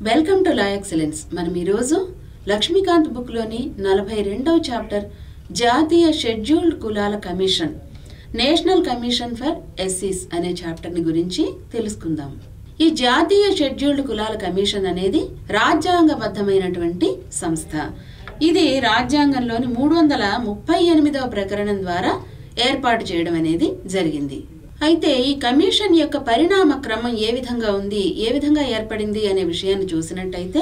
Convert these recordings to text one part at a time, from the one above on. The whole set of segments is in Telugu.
Welcome to law excellence. మనం ఈరోజు లక్ష్మీకాంత్ బుక్లోని 42వ చాప్టర్ జాతీయ షెడ్యూల్డ్ కులాల కమిషన్, నేషనల్ కమిషన్ ఫర్ ఎస్సీస్ అనే చాప్టర్ని గురించి తెలుసుకుందాం. ఈ జాతీయ షెడ్యూల్డ్ కులాల కమిషన్ అనేది రాజ్యాంగబద్ధమైనటువంటి సంస్థ. ఇది రాజ్యాంగంలోని 338వ ప్రకరణం ద్వారా ఏర్పాటు చేయడం అనేది జరిగింది. అయితే ఈ కమిషన్ యొక్క పరిణామ క్రమం ఏ విధంగా ఉంది, ఏ విధంగా ఏర్పడింది అనే విషయాన్ని చూసినట్టయితే,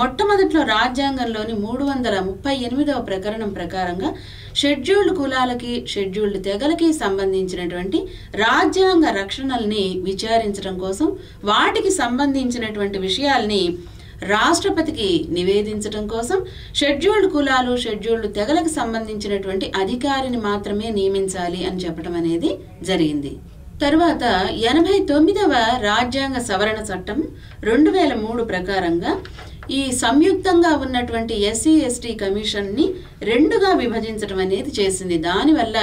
మొట్టమొదట్లో రాజ్యాంగంలోని 338వ ప్రకరణం ప్రకారంగా షెడ్యూల్డ్ కులాలకి, షెడ్యూల్డ్ తెగలకి సంబంధించినటువంటి రాజ్యాంగ రక్షణల్ని విచారించడం కోసం, వాటికి సంబంధించినటువంటి విషయాల్ని రాష్ట్రపతికి నివేదించడం కోసం షెడ్యూల్డ్ కులాలు, షెడ్యూల్డ్ తెగలకు సంబంధించినటువంటి అధికారిని మాత్రమే నియమించాలి అని చెప్పడం అనేది జరిగింది. తరువాత 89వ రాజ్యాంగ సవరణ చట్టం 2003 ప్రకారంగా ఈ సంయుక్తంగా ఉన్నటువంటి ఎస్సీ ఎస్టీ కమిషన్ ని రెండుగా విభజించడం అనేది చేసింది. దానివల్ల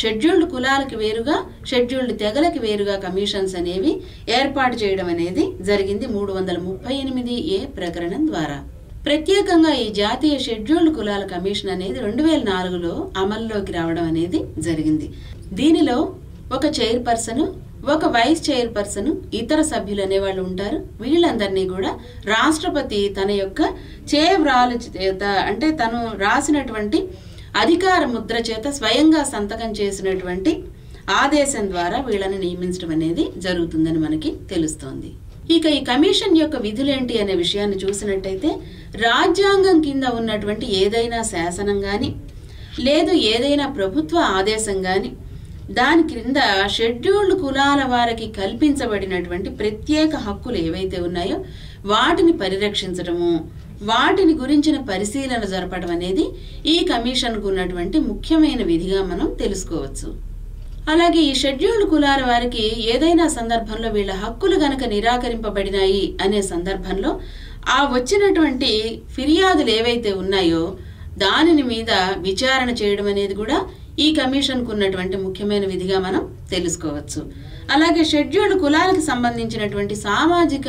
షెడ్యూల్డ్ కులాలకి వేరుగా, షెడ్యూల్డ్ తెగలకి వేరుగా కమిషన్స్ అనేవి ఏర్పాటు చేయడం అనేది జరిగింది 338A ప్రకరణం ద్వారా. ప్రత్యేకంగా ఈ జాతీయ షెడ్యూల్డ్ కులాల కమిషన్ అనేది 2004లో అమల్లోకి రావడం అనేది జరిగింది. దీనిలో ఒక చైర్పర్సన్, ఒక వైస్ చైర్పర్సన్, ఇతర సభ్యులు అనేవాళ్ళు ఉంటారు. వీళ్ళందరినీ కూడా రాష్ట్రపతి తన యొక్క చేవ్రాలు చేత, అంటే తను రాసినటువంటి అధికార ముద్ర చేత స్వయంగా సంతకం చేసినటువంటి ఆదేశం ద్వారా వీళ్ళని నియమించడం అనేది జరుగుతుందని మనకి తెలుస్తోంది. ఇక ఈ కమిషన్ యొక్క విధులేంటి అనే విషయాన్ని చూసినట్టయితే, రాజ్యాంగం కింద ఉన్నటువంటి ఏదైనా శాసనం గాని, లేదు ఏదైనా ప్రభుత్వ ఆదేశం గాని, దాని క్రింద షెడ్యూల్డ్ కులాల వారికి కల్పించబడినటువంటి ప్రత్యేక హక్కులు ఏవైతే ఉన్నాయో వాటిని పరిరక్షించడము, వాటిని గురించిన పరిశీలన జరపడం అనేది ఈ కమిషన్కు ఉన్నటువంటి ముఖ్యమైన విధిగా మనం తెలుసుకోవచ్చు. అలాగే ఈ షెడ్యూల్డ్ కులాల వారికి ఏదైనా సందర్భంలో వీళ్ళ హక్కులు గనక నిరాకరింపబడినాయి అనే సందర్భంలో ఆ వచ్చినటువంటి ఫిర్యాదులు ఏవైతే ఉన్నాయో దానిని మీద విచారణ చేయడం అనేది కూడా ఈ కమిషన్కు ఉన్నటువంటి ముఖ్యమైన విధిగా మనం తెలుసుకోవచ్చు. అలాగే షెడ్యూల్డ్ కులాలకు సంబంధించినటువంటి సామాజిక,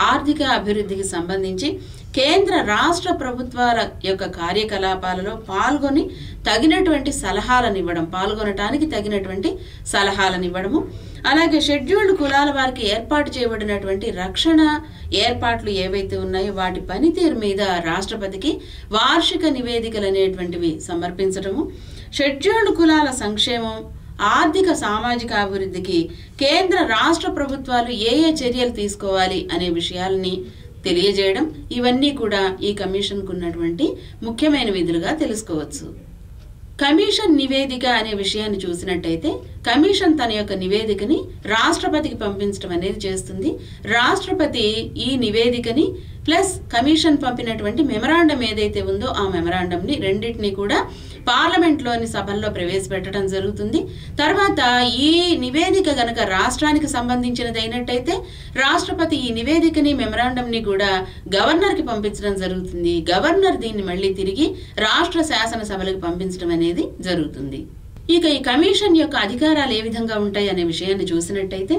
ఆర్థిక అభివృద్ధికి సంబంధించి కేంద్ర రాష్ట్ర ప్రభుత్వాల యొక్క కార్యకలాపాలలో పాల్గొనటానికి తగినటువంటి సలహాలను ఇవ్వడము, అలాగే షెడ్యూల్డ్ కులాల వారికి ఏర్పాటు చేయబడినటువంటి రక్షణ ఏర్పాట్లు ఏవైతే ఉన్నాయో వాటి పనితీరు మీద రాష్ట్రపతికి వార్షిక నివేదికలు అనేటువంటివి సమర్పించడము, షెడ్యూల్డ్ కులాల సంక్షేమం, ఆర్థిక సామాజిక అభివృద్ధికి కేంద్ర రాష్ట్ర ప్రభుత్వాలు ఏ చర్యలు తీసుకోవాలి అనే విషయాలని తెలియజేయడం, ఇవన్నీ కూడా ఈ కమిషన్కు ఉన్నటువంటి ముఖ్యమైన విధులుగా తెలుసుకోవచ్చు. కమిషన్ నివేదిక అనే విషయాన్ని చూసినట్టయితే, కమిషన్ తన యొక్క నివేదికని రాష్ట్రపతికి పంపించడం అనేది చేస్తుంది. రాష్ట్రపతి ఈ నివేదికని ప్లస్ కమిషన్ పంపినటువంటి మెమరాండం ఏదైతే ఉందో ఆ మెమరాండంని రెండింటినీ కూడా పార్లమెంట్లోని సభల్లో ప్రవేశపెట్టడం జరుగుతుంది. తర్వాత ఈ నివేదిక గనక రాష్ట్రానికి సంబంధించినది అయినట్టయితే రాష్ట్రపతి ఈ నివేదికని, మెమరాండంని కూడా గవర్నర్కి పంపించడం జరుగుతుంది. గవర్నర్ దీన్ని మళ్ళీ తిరిగి రాష్ట్ర శాసనసభలకు పంపించడం అనేది జరుగుతుంది. ఇక ఈ కమిషన్ యొక్క అధికారాలు ఏ విధంగా ఉంటాయి అనే విషయాన్ని చూసినట్టయితే,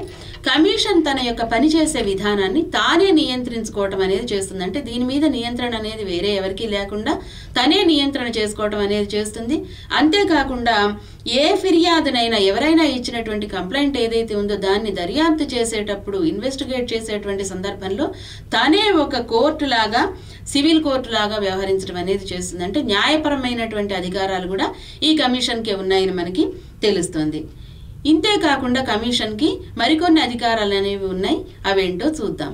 కమిషన్ తన యొక్క పనిచేసే విధానాన్ని తానే నియంత్రించుకోవటం అనేది చేస్తుంది. అంటే దీని మీద నియంత్రణ అనేది వేరే ఎవరికీ లేకుండా తనే నియంత్రణ చేసుకోవటం అనేది చేస్తుంది. అంతేకాకుండా ఏ ఫిర్యాదునైనా, ఎవరైనా ఇచ్చినటువంటి కంప్లైంట్ ఏదైతే ఉందో దాన్ని దర్యాప్తు చేసేటప్పుడు, ఇన్వెస్టిగేట్ చేసేటువంటి సందర్భంలో తనే ఒక కోర్టు లాగా, సివిల్ కోర్టు లాగా వ్యవహరించడం అనేది చేస్తుంది. అంటే న్యాయపరమైనటువంటి అధికారాలు కూడా ఈ కమిషన్కే ఉన్నాయని మనకి తెలుస్తుంది. ఇంతేకాకుండా కమిషన్కి మరికొన్ని అధికారాలు అనేవి ఉన్నాయి. అవేంటో చూద్దాం.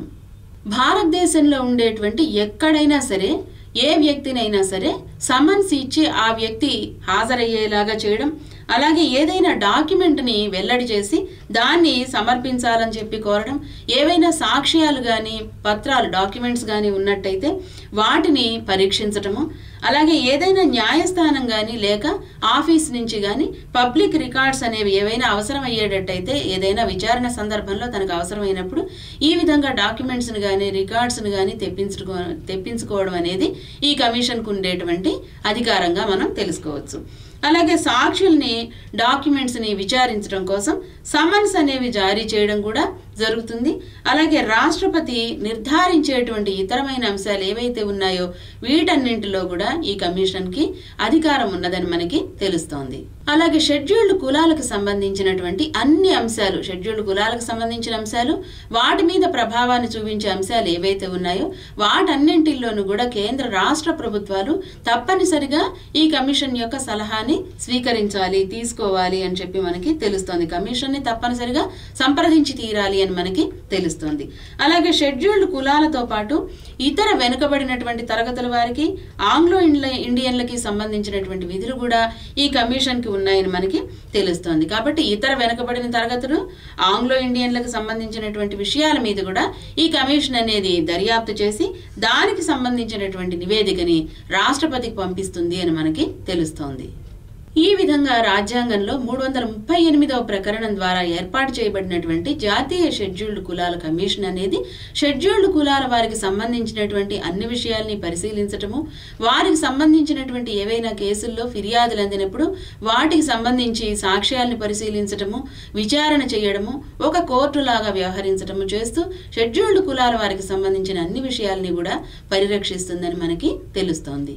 భారతదేశంలో ఉండేటువంటి ఎక్కడైనా సరే, ఏ వ్యక్తినైనా సరే సమన్స్ ఇచ్చి ఆ వ్యక్తి హాజరయ్యేలాగా చేయడం, అలాగే ఏదైనా డాక్యుమెంట్ని వెల్లడి చేసి దాన్ని సమర్పించాలని చెప్పి కోరడం, ఏవైనా సాక్ష్యాలు కానీ, పత్రాలు, డాక్యుమెంట్స్ కానీ ఉన్నట్టయితే వాటిని పరీక్షించటము, అలాగే ఏదైనా న్యాయస్థానం కానీ లేక ఆఫీస్ నుంచి కానీ పబ్లిక్ రికార్డ్స్ అనేవి ఏవైనా అవసరం అయ్యేటట్టయితే, ఏదైనా విచారణ సందర్భంలో తనకు అవసరమైనప్పుడు ఈ విధంగా డాక్యుమెంట్స్ని కానీ, రికార్డ్స్ని కానీ తెప్పించుకోవడం అనేది ఈ కమిషన్కు ఉండేటువంటి అధికారంగా మనం తెలుసుకోవచ్చు. అలాగే సాక్షుల్ని, డాక్యుమెంట్స్ ని విచారించడం కోసం సమన్స్ అనేవి జారీ చేయడం కూడా జరుగుతుంది. అలాగే రాష్ట్రపతి నిర్ధారించేటువంటి ఇతరమైన అంశాలు ఏవైతే ఉన్నాయో వీటన్నింటిలో కూడా ఈ కమిషన్కి అధికారం ఉన్నదని మనకి తెలుస్తోంది. అలాగే షెడ్యూల్డ్ కులాలకు సంబంధించినటువంటి అన్ని అంశాలు, షెడ్యూల్డ్ కులాలకు సంబంధించిన అంశాలు, వాటి మీద ప్రభావాన్ని చూపించే అంశాలు ఏవైతే ఉన్నాయో వాటన్నింటిలోనూ కూడా కేంద్ర రాష్ట్ర ప్రభుత్వాలు తప్పనిసరిగా ఈ కమిషన్ యొక్క సలహాని స్వీకరించాలి, తీసుకోవాలి అని చెప్పి మనకి తెలుస్తోంది. కమిషన్ ని తప్పనిసరిగా సంప్రదించి తీరాలి అని మనకి తెలుస్తోంది. అలాగే షెడ్యూల్డ్ కులాలతో పాటు ఇతర వెనుకబడినటువంటి తరగతుల వారికి, ఆంగ్లో ఇండియన్లకి సంబంధించినటువంటి విధులు కూడా ఈ కమిషన్ కి ఉన్నాయని మనకి తెలుస్తోంది. కాబట్టి ఇతర వెనుకబడిన తరగతులు, ఆంగ్లో ఇండియన్లకు సంబంధించినటువంటి విషయాల మీద కూడా ఈ కమిషన్ అనేది దర్యాప్తు చేసి దానికి సంబంధించినటువంటి నివేదికని రాష్ట్రపతికి పంపిస్తుంది అని మనకి తెలుస్తోంది. ఈ విధంగా రాజ్యాంగంలో 338వ ప్రకరణం ద్వారా ఏర్పాటు చేయబడినటువంటి జాతీయ షెడ్యూల్డ్ కులాల కమిషన్ అనేది షెడ్యూల్డ్ కులాల వారికి సంబంధించినటువంటి అన్ని విషయాల్ని పరిశీలించటము, వారికి సంబంధించినటువంటి ఏవైనా కేసుల్లో ఫిర్యాదులు అందినప్పుడు వాటికి సంబంధించి సాక్ష్యాలను పరిశీలించటము, విచారణ చేయడము, ఒక కోర్టులాగా వ్యవహరించటము చేస్తూ షెడ్యూల్డ్ కులాల వారికి సంబంధించిన అన్ని విషయాల్ని కూడా పరిరక్షిస్తుందని మనకి తెలుస్తోంది.